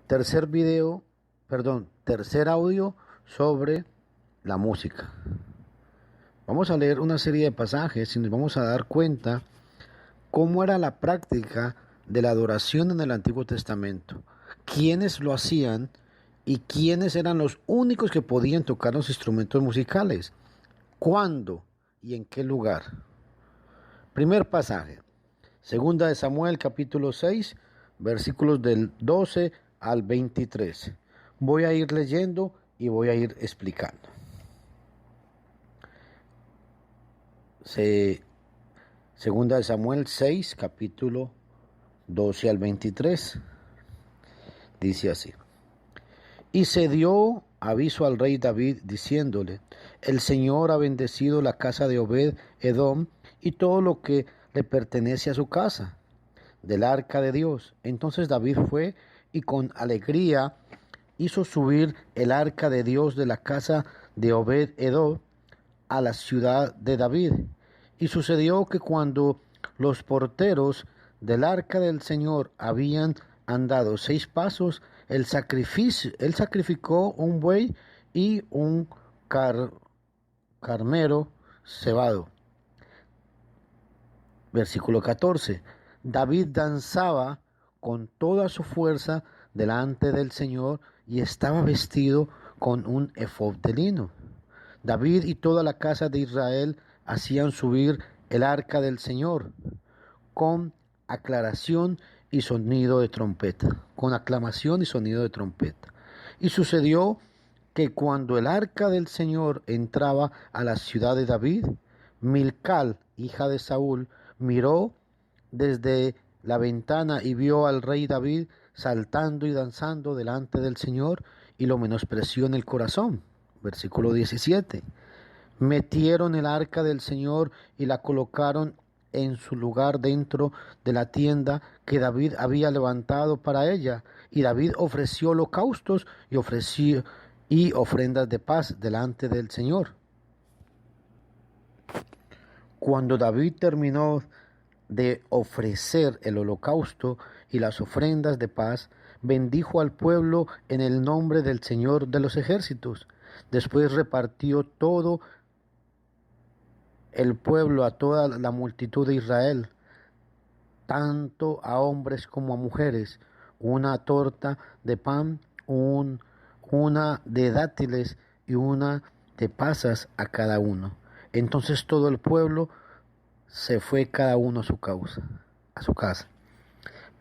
Tercer video, tercer audio sobre la música. Vamos a leer una serie de pasajes y nos vamos a dar cuenta cómo era la práctica de la adoración en el Antiguo Testamento, quiénes lo hacían y quiénes eran los únicos que podían tocar los instrumentos musicales, cuándo y en qué lugar. Primer pasaje, segunda de Samuel capítulo 6, versículos del 12 al 23. Voy a ir leyendo y voy a ir explicando. Segunda de Samuel 6, capítulo 12 al 23. Dice así. Y se dio aviso al rey David diciéndole, el Señor ha bendecido la casa de Obed Edom y todo lo que le pertenece a su casa, del arca de Dios. Entonces David fue y con alegría hizo subir el arca de Dios de la casa de Obed Edom a la ciudad de David. Y sucedió que cuando los porteros del arca del Señor habían andado 6 pasos, él sacrificó un buey y un carnero cebado. Versículo 14. David danzaba con toda su fuerza delante del Señor y estaba vestido con un efod de lino. David y toda la casa de Israel hacían subir el arca del Señor con aclamación y sonido de trompeta. Y sucedió que cuando el arca del Señor entraba a la ciudad de David, Milcal, hija de Saúl, miró desde la ventana y vio al rey David saltando y danzando delante del Señor y lo menospreció en el corazón. Versículo 17. Metieron el arca del Señor y la colocaron en su lugar dentro de la tienda que David había levantado para ella. Y David ofreció holocaustos y ofrendas de paz delante del Señor. Cuando David terminó de ofrecer el holocausto y las ofrendas de paz, bendijo al pueblo en el nombre del Señor de los ejércitos. Después repartió todo el pueblo a toda la multitud de Israel, tanto a hombres como a mujeres, una torta de pan, una de dátiles y una de pasas a cada uno. Entonces todo el pueblo se fue cada uno a su casa.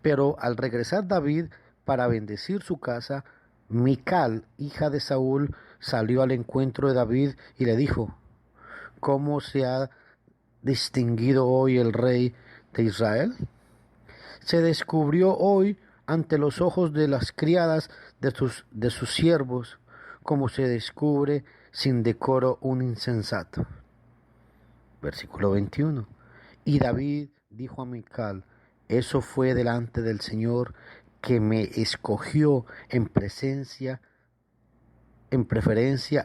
Pero al regresar David para bendecir su casa, Mical, hija de Saúl, salió al encuentro de David y le dijo, ¿cómo se ha distinguido hoy el rey de Israel? Se descubrió hoy ante los ojos de las criadas de sus siervos, como se descubre sin decoro un insensato. Versículo 21. Y David dijo a Mical, eso fue delante del Señor que me escogió en preferencia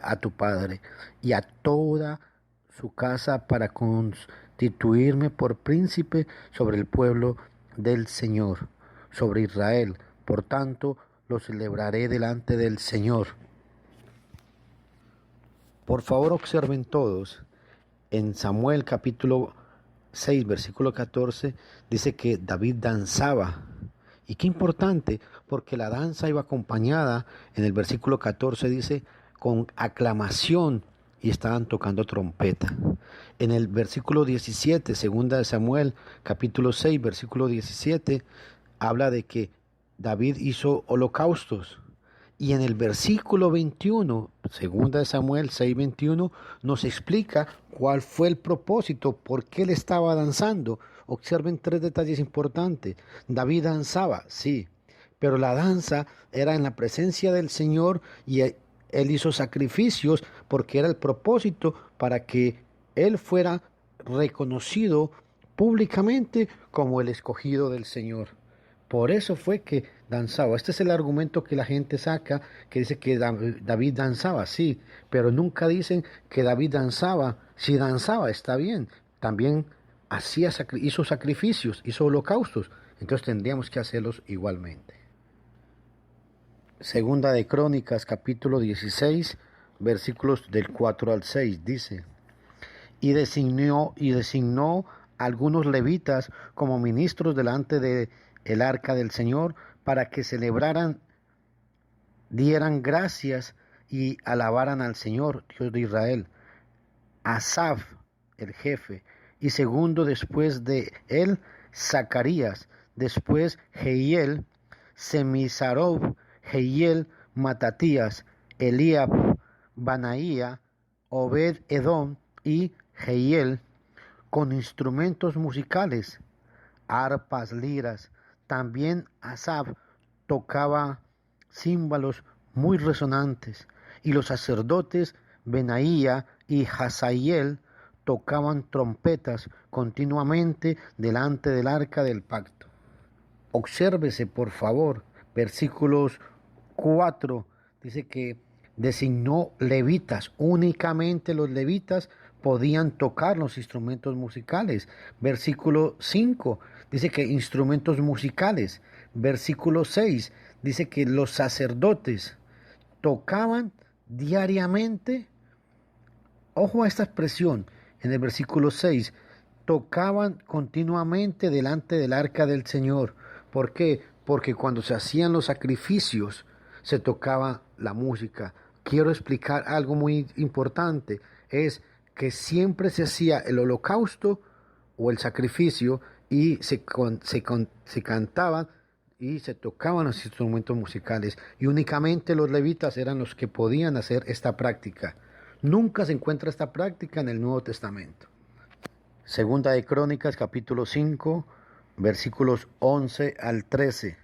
a tu padre y a toda su casa para constituirme por príncipe sobre el pueblo del Señor, sobre Israel. Por tanto, lo celebraré delante del Señor. Por favor, observen todos, en Samuel capítulo 6, versículo 14, dice que David danzaba. Y qué importante, porque la danza iba acompañada, en el versículo 14 dice, con aclamación, y estaban tocando trompeta. En el versículo 17, segunda de Samuel, capítulo 6, versículo 17, habla de que David hizo holocaustos. Y en el versículo 21, segunda de Samuel 6, 21, nos explica cuál fue el propósito, por qué él estaba danzando. Observen 3 detalles importantes. David danzaba, sí, pero la danza era en la presencia del Señor y él hizo sacrificios porque era el propósito para que él fuera reconocido públicamente como el escogido del Señor. Por eso fue que danzaba. Este es el argumento que la gente saca, que dice que David danzaba, sí, pero nunca dicen que David danzaba. Si danzaba, está bien. También hizo sacrificios, hizo holocaustos. Entonces tendríamos que hacerlos igualmente. Segunda de Crónicas, capítulo 16, versículos del 4 al 6, dice: y designó algunos levitas como ministros delante de el arca del Señor, para que celebraran, dieran gracias y alabaran al Señor, Dios de Israel. Asaf, el jefe, y segundo después de él, Zacarías, después Jehiel, Semisarov, Jehiel, Matatías, Eliab, Banaía, Obed Edom y Jehiel, con instrumentos musicales, arpas, liras. También Asaf tocaba címbalos muy resonantes, y los sacerdotes Benaía y Hazael tocaban trompetas continuamente delante del arca del pacto. Obsérvese, por favor, versículos 4, dice que designó levitas, únicamente los levitas podían tocar los instrumentos musicales. Versículo 5 dice que instrumentos musicales. Versículo 6 dice que los sacerdotes tocaban diariamente. Ojo a esta expresión en el versículo 6, tocaban continuamente delante del arca del Señor. ¿Por qué? Porque cuando se hacían los sacrificios se tocaba la música. Quiero explicar algo muy importante, es que siempre se hacía el holocausto o el sacrificio y se cantaban y se tocaban los instrumentos musicales, y únicamente los levitas eran los que podían hacer esta práctica. Nunca se encuentra esta práctica en el Nuevo Testamento. Segunda de Crónicas, capítulo 5, versículos 11 al 13.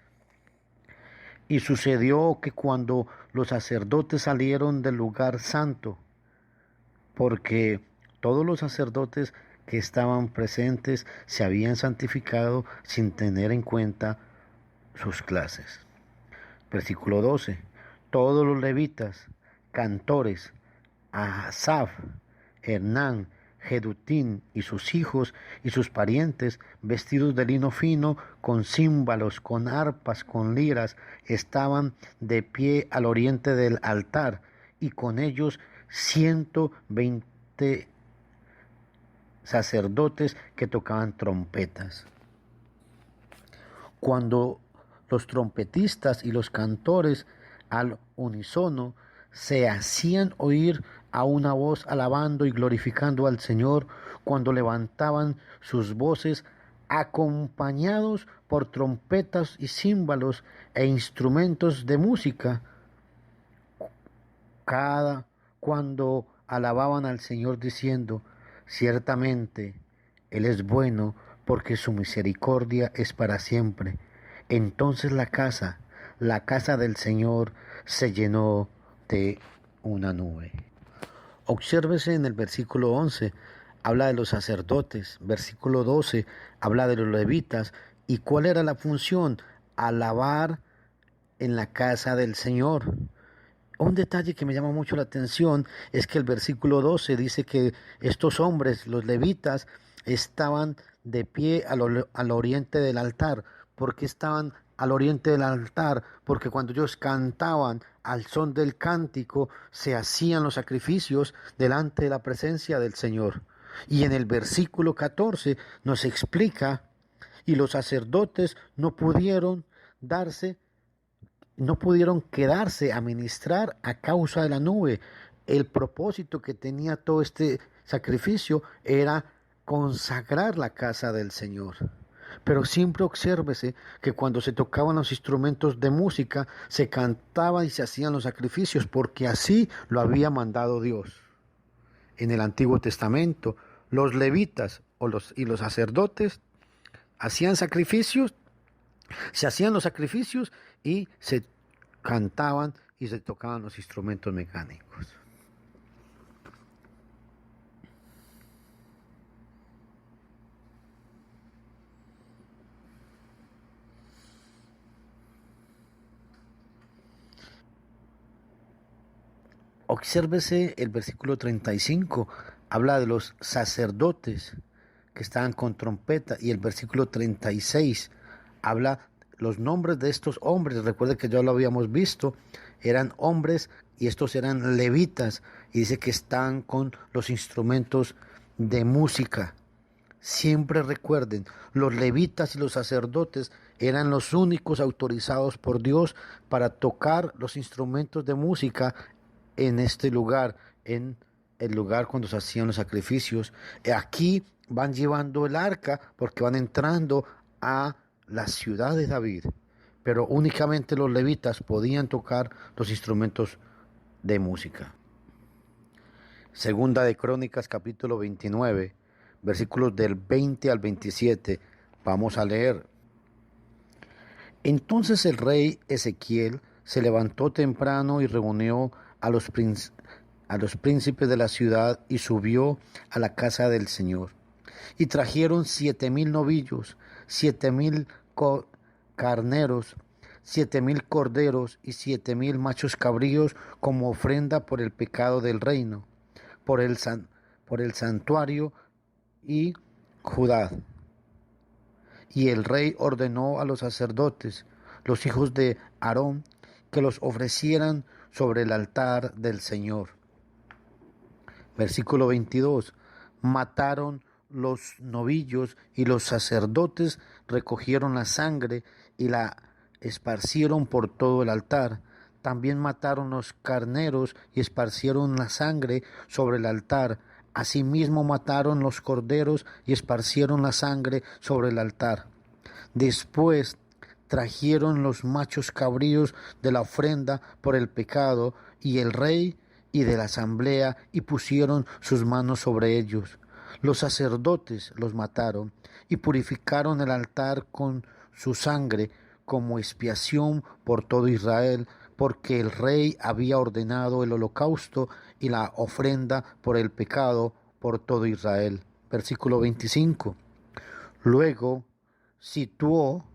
Y sucedió que cuando los sacerdotes salieron del lugar santo, porque todos los sacerdotes que estaban presentes se habían santificado sin tener en cuenta sus clases. Versículo 12. Todos los levitas, cantores, Asaf, Hernán, Jedutín y sus hijos y sus parientes, vestidos de lino fino, con címbalos, con arpas, con liras, estaban de pie al oriente del altar, y con ellos 120 sacerdotes que tocaban trompetas. Cuando los trompetistas y los cantores al unísono se hacían oír a una voz alabando y glorificando al Señor, cuando levantaban sus voces acompañados por trompetas y címbalos e instrumentos de música, cuando alababan al Señor diciendo: ciertamente Él es bueno, porque su misericordia es para siempre. Entonces la casa del Señor se llenó de una nube. Obsérvese en el versículo 11, habla de los sacerdotes. Versículo 12, habla de los levitas. ¿Y cuál era la función? Alabar en la casa del Señor. Un detalle que me llama mucho la atención es que el versículo 12 dice que estos hombres, los levitas, estaban de pie al oriente del altar. ¿Por qué estaban al oriente del altar? Porque cuando ellos cantaban al son del cántico, se hacían los sacrificios delante de la presencia del Señor. Y en el versículo 14 nos explica: y los sacerdotes no pudieron quedarse a ministrar a causa de la nube. El propósito que tenía todo este sacrificio era consagrar la casa del Señor. Pero siempre obsérvese que cuando se tocaban los instrumentos de música, se cantaba y se hacían los sacrificios, porque así lo había mandado Dios. En el Antiguo Testamento, los levitas y los sacerdotes hacían sacrificios, se hacían los sacrificios y se cantaban y se tocaban los instrumentos mecánicos. Obsérvese el versículo 35, habla de los sacerdotes que estaban con trompeta, y el versículo 36 habla los nombres de estos hombres, recuerde que ya lo habíamos visto, eran hombres y estos eran levitas, y dice que están con los instrumentos de música. Siempre recuerden, los levitas y los sacerdotes eran los únicos autorizados por Dios para tocar los instrumentos de música en este lugar, en el lugar cuando se hacían los sacrificios. Aquí van llevando el arca porque van entrando a la ciudad de David, pero únicamente los levitas podían tocar los instrumentos de música. Segunda de Crónicas, capítulo 29, versículos del 20 al 27, vamos a leer. Entonces el rey Ezequiel se levantó temprano y reunió a los príncipes de la ciudad y subió a la casa del Señor. Y trajeron 7,000 novillos, 7,000 carneros, 7,000 corderos y 7,000 machos cabríos como ofrenda por el pecado del reino, por el santuario y Judá. Y el rey ordenó a los sacerdotes, los hijos de Aarón, que los ofrecieran sobre el altar del Señor. Versículo 22. Mataron los novillos y los sacerdotes recogieron la sangre y la esparcieron por todo el altar. También mataron los carneros y esparcieron la sangre sobre el altar. Asimismo mataron los corderos y esparcieron la sangre sobre el altar. Después trajeron los machos cabríos de la ofrenda por el pecado y el rey y de la asamblea y pusieron sus manos sobre ellos. Los sacerdotes los mataron y purificaron el altar con su sangre como expiación por todo Israel, porque el rey había ordenado el holocausto y la ofrenda por el pecado por todo Israel. Versículo 25. Luego situó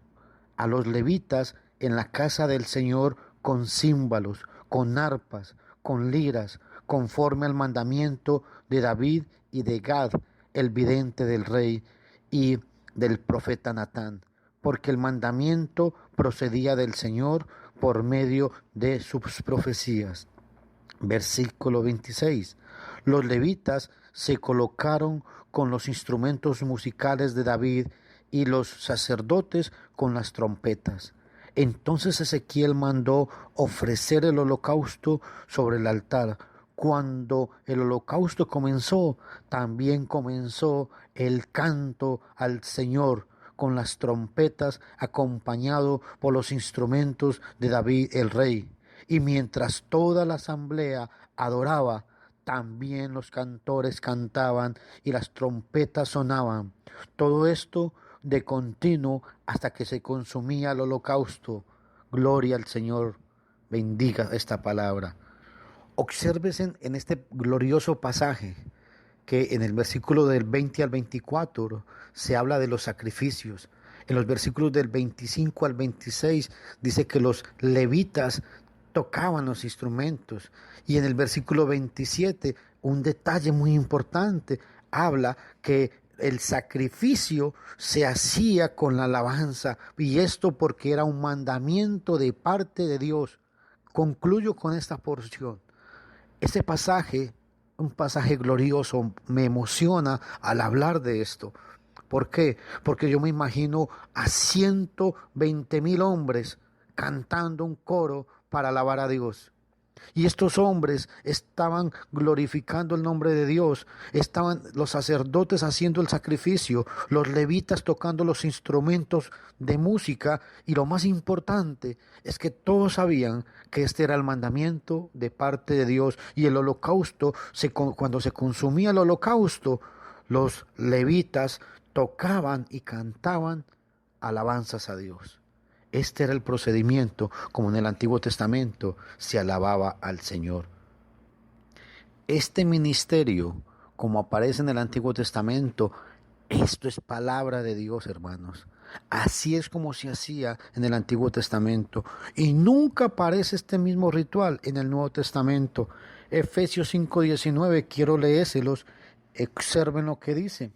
a los levitas en la casa del Señor con címbalos, con arpas, con liras, conforme al mandamiento de David y de Gad, el vidente del rey, y del profeta Natán, porque el mandamiento procedía del Señor por medio de sus profecías. Versículo 26. Los levitas se colocaron con los instrumentos musicales de David y los sacerdotes con las trompetas. Entonces Ezequiel mandó ofrecer el holocausto sobre el altar. Cuando el holocausto comenzó, también comenzó el canto al Señor con las trompetas, acompañado por los instrumentos de David el rey. Y mientras toda la asamblea adoraba, también los cantores cantaban y las trompetas sonaban. Todo esto de continuo hasta que se consumía el holocausto. Gloria al Señor, bendiga esta palabra. Obsérvesen en este glorioso pasaje que en el versículo del 20 al 24 se habla de los sacrificios. En los versículos del 25 al 26 dice que los levitas tocaban los instrumentos. Y en el versículo 27, un detalle muy importante, habla que el sacrificio se hacía con la alabanza, y esto porque era un mandamiento de parte de Dios. Concluyo con esta porción. Este pasaje, un pasaje glorioso, me emociona al hablar de esto. ¿Por qué? Porque yo me imagino a 120,000 hombres cantando un coro para alabar a Dios. Y estos hombres estaban glorificando el nombre de Dios, estaban los sacerdotes haciendo el sacrificio, los levitas tocando los instrumentos de música, y lo más importante es que todos sabían que este era el mandamiento de parte de Dios. Y el holocausto, cuando se consumía el holocausto, los levitas tocaban y cantaban alabanzas a Dios. Este era el procedimiento como en el Antiguo Testamento se alababa al Señor. Este ministerio, como aparece en el Antiguo Testamento, esto es palabra de Dios, hermanos. Así es como se hacía en el Antiguo Testamento. Y nunca aparece este mismo ritual en el Nuevo Testamento. Efesios 5:19, quiero leérselos. Observen lo que dice.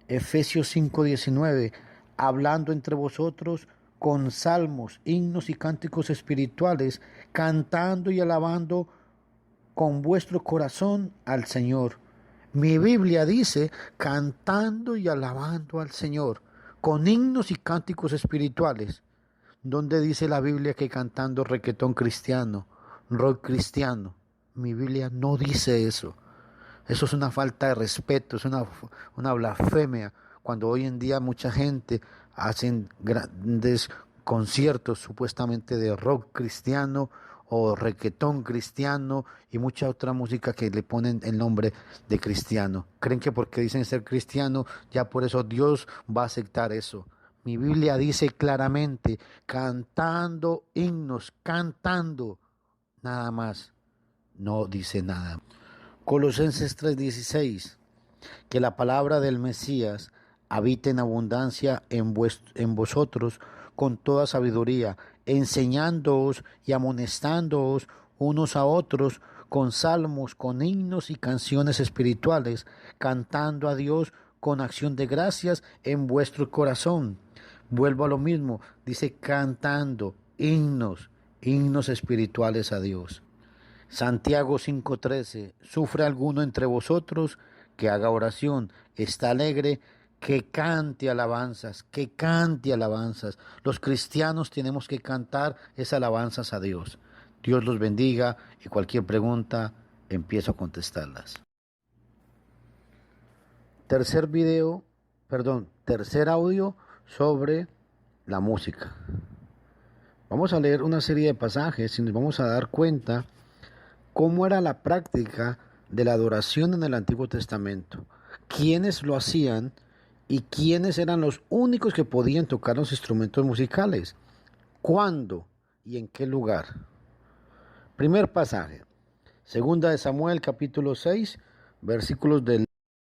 Efesios 5:19, hablando entre vosotros con salmos, himnos y cánticos espirituales, cantando y alabando con vuestro corazón al Señor. Mi Biblia dice cantando y alabando al Señor, con himnos y cánticos espirituales. ¿Dónde dice la Biblia que cantando requetón cristiano, rock cristiano? Mi Biblia no dice eso. Eso es una falta de respeto, es una blasfemia, cuando hoy en día mucha gente hacen grandes conciertos supuestamente de rock cristiano o requetón cristiano y mucha otra música que le ponen el nombre de cristiano. Creen que porque dicen ser cristiano, ya por eso Dios va a aceptar eso. Mi Biblia dice claramente, cantando himnos, cantando, nada más, no dice nada. Colosenses 3:16, que la palabra del Mesías habite en abundancia en vosotros con toda sabiduría, enseñándoos y amonestándoos unos a otros con salmos, con himnos y canciones espirituales, cantando a Dios con acción de gracias en vuestro corazón. Vuelvo a lo mismo, dice cantando himnos espirituales a Dios. Santiago 5:13, ¿sufre alguno entre vosotros? Que haga oración, está alegre, que cante alabanzas, que cante alabanzas. Los cristianos tenemos que cantar esas alabanzas a Dios. Dios los bendiga y cualquier pregunta empiezo a contestarlas. Tercer audio sobre la música. Vamos a leer una serie de pasajes y nos vamos a dar cuenta cómo era la práctica de la adoración en el Antiguo Testamento, quiénes lo hacían y quiénes eran los únicos que podían tocar los instrumentos musicales, cuándo y en qué lugar. Primer pasaje, segunda de Samuel capítulo 6, versículos del